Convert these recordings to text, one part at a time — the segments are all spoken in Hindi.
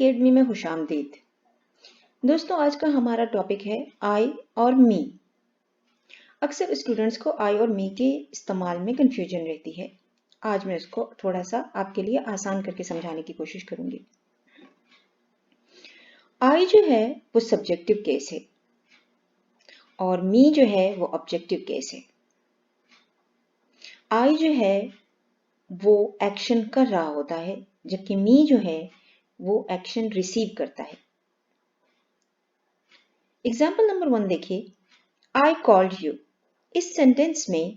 एकेडमी में खुशामदीद। दोस्तों, आज का हमारा टॉपिक है आई और मी। अक्सर स्टूडेंट्स को आई और मी के इस्तेमाल में कंफ्यूजन रहती है। आज मैं उसको थोड़ा सा आपके लिए आसान करके समझाने की कोशिश करूंगी। आई जो है वो सब्जेक्टिव केस है और मी जो है वो ऑब्जेक्टिव केस है। आई जो है वो एक्शन कर रहा होता है, जबकि मी जो है वो एक्शन रिसीव करता है। एग्जाम्पल नंबर 1 देखिए, आई कॉल्ड यू। इस सेंटेंस में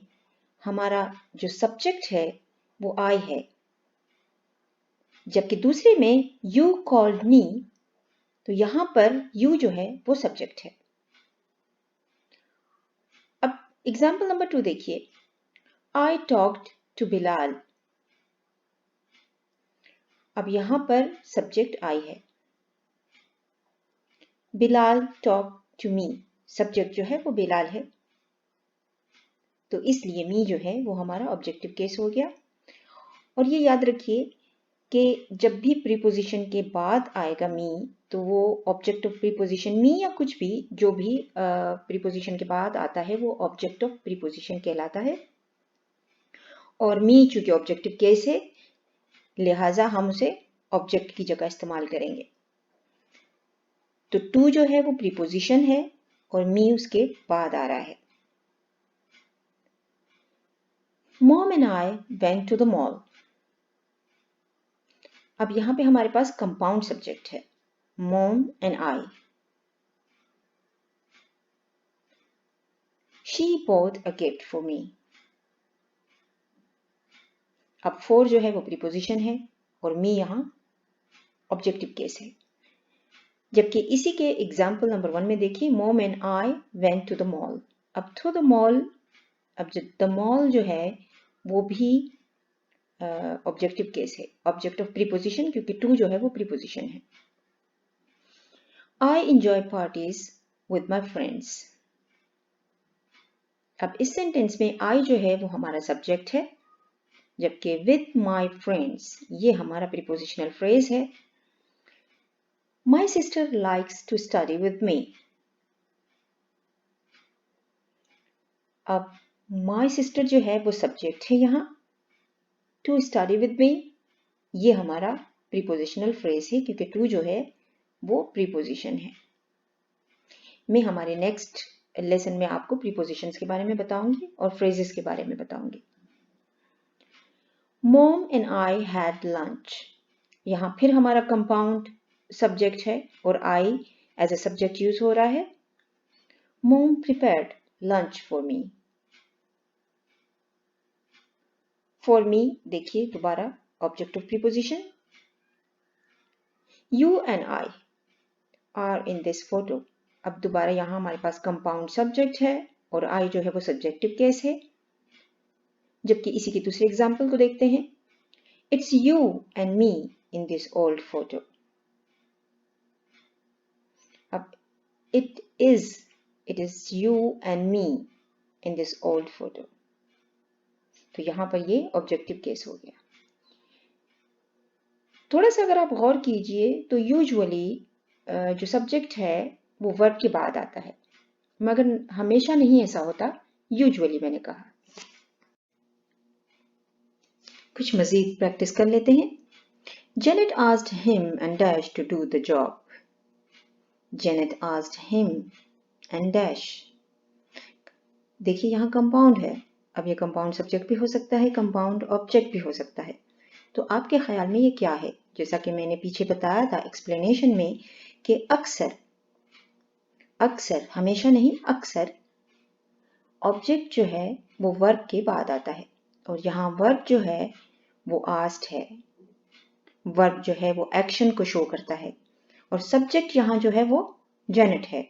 हमारा जो सब्जेक्ट है वो आई है, जबकि दूसरे में यू कॉल्ड मी, तो यहां पर यू जो है वो सब्जेक्ट है। अब एग्जाम्पल नंबर 2 देखिए, आई टॉक्ड टू बिलाल। अब यहां पर सब्जेक्ट आई है। Bilal talk to me, subject जो है वो बिलाल है, तो इसलिए मी जो है वो हमारा ऑब्जेक्टिव केस हो गया। और ये याद रखिए कि जब भी प्रीपोजिशन के बाद आएगा मी, तो वो ऑब्जेक्ट ऑफ प्रीपोजिशन, मी या कुछ भी जो भी प्रीपोजिशन के बाद आता है वो ऑब्जेक्ट ऑफ प्रीपोजिशन कहलाता है। और मी चूंकि ऑब्जेक्टिव केस है, लिहाजा हम उसे ऑब्जेक्ट की जगह इस्तेमाल करेंगे। तो टू जो है वो प्रीपोजिशन है और मी उसके बाद आ रहा है। Mom and I went to the mall. अब यहां पे हमारे पास कंपाउंड सब्जेक्ट है, mom and I. She bought a gift for me. अब फोर जो है वो प्रीपोजिशन है और मी यहां ऑब्जेक्टिव केस है। जबकि इसी के एग्जाम्पल नंबर 1 में देखिए, mom and I went to the mall. अब टू द मॉल, अब जो द मॉल जो है वो भी ऑब्जेक्टिव केस है, ऑब्जेक्ट ऑफ प्रीपोजिशन, क्योंकि टू जो है वो प्रीपोजिशन है। I enjoy parties with my friends. अब इस सेंटेंस में आई जो है वो हमारा सब्जेक्ट है, जबकि विद माई फ्रेंड्स ये हमारा प्रीपोजिशनल फ्रेज है। My sister likes to study with me. अब माई सिस्टर जो है वो सब्जेक्ट है यहाँ, टू स्टडी विद मी ये हमारा प्रीपोजिशनल फ्रेज है, क्योंकि टू जो है वो प्रीपोजिशन है। मैं हमारे नेक्स्ट लेसन में आपको प्रीपोजिशंस के बारे में बताऊंगी और फ्रेजेस के बारे में बताऊंगी। Mom and I had lunch. यहाँ फिर हमारा कंपाउंड सब्जेक्ट है और I as a subject use हो रहा है। Mom prepared lunch for me. For me देखिए दोबारा object of preposition. You and I are in this photo. अब दोबारा यहां हमारे पास कंपाउंड सब्जेक्ट है और आई जो है वो सब्जेक्टिव केस है। जबकि इसी के दूसरे एग्जाम्पल को देखते हैं, it's you and me in this old photo. अब it is you and me in this old photo, तो यहां पर ये ऑब्जेक्टिव केस हो गया। थोड़ा सा अगर आप गौर कीजिए तो यूजुअली जो सब्जेक्ट है वो वर्ब के बाद आता है, मगर हमेशा नहीं ऐसा होता, यूजुअली मैंने कहा। कुछ मजीद प्रैक्टिस कर लेते हैं। Janet asked him and Dash to do the job. Janet asked him and Dash. देखिए यहाँ कंपाउंड है। अब ये कंपाउंड सब्जेक्ट भी हो सकता है, कंपाउंड ऑब्जेक्ट भी हो सकता है। तो आपके ख्याल में ये क्या है? जैसा कि मैंने पीछे बताया था एक्सप्लेनेशन में कि अक्सर हमेशा नहीं, अक्सर ऑब्जेक्ट जो है वो वर्ब के बाद आता है और यहाँ वर्ब जो है वो आस्क्ड है। वर्ब जो है वो एक्शन को शो करता है और सब्जेक्ट यहां जो है वो जेनेट है।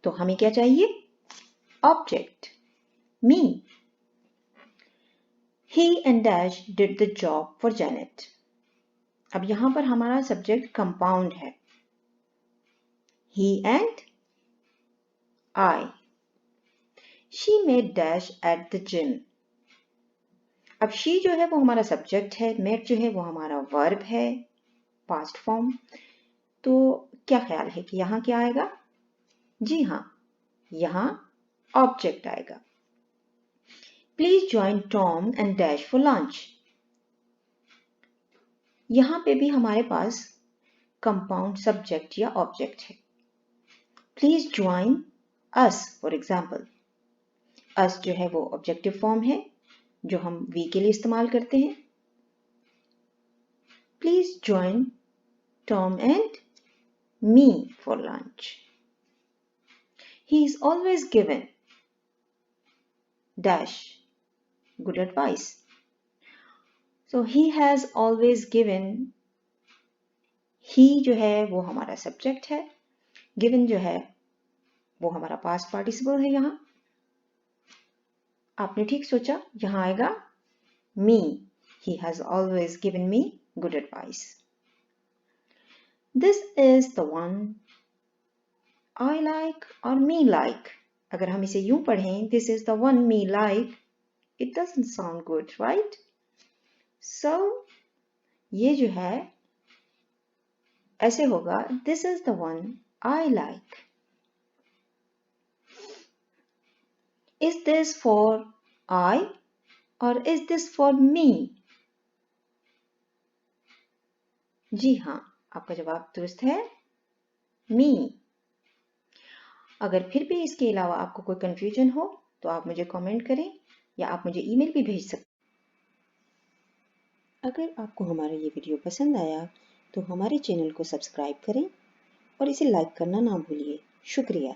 तो हमें क्या चाहिए? Object, me. He and dash did the job for Janet. अब यहां पर हमारा सब्जेक्ट कंपाउंड है, he and I. She made dash at the gym. अब शी जो है वो हमारा सब्जेक्ट है, मेड जो है वो हमारा वर्ब है, पास्ट फॉर्म। तो क्या ख्याल है कि यहाँ क्या आएगा? जी हाँ, यहाँ ऑब्जेक्ट आएगा। Please join Tom and dash for lunch. यहाँ पे भी हमारे पास कंपाउंड सब्जेक्ट या ऑब्जेक्ट है। Please join us for example. Us जो है वो ऑब्जेक्टिव फॉर्म है जो हम वी के लिए इस्तेमाल करते हैं। Please join Tom and me for lunch. He is always given dash good advice. So he has always given, he जो है वो हमारा सब्जेक्ट है, given जो है वो हमारा पास्ट पार्टिसिपल है। यहाँ आपने ठीक सोचा, यहाँ आएगा me. He has always given me good advice. This is the one I like or me like. अगर हम इसे यूं पढ़ें, this is the one me like, it doesn't sound good, right? So ये जो है ऐसे होगा, this is the one I like. Is this for I or is this for me? जी हाँ, आपका जवाब दुरुस्त है, me. अगर फिर भी इसके अलावा आपको कोई कंफ्यूजन हो तो आप मुझे कमेंट करें या आप मुझे ईमेल भी भेज सकते हैं। अगर आपको हमारा ये वीडियो पसंद आया तो हमारे चैनल को सब्सक्राइब करें और इसे लाइक करना ना भूलिए। शुक्रिया।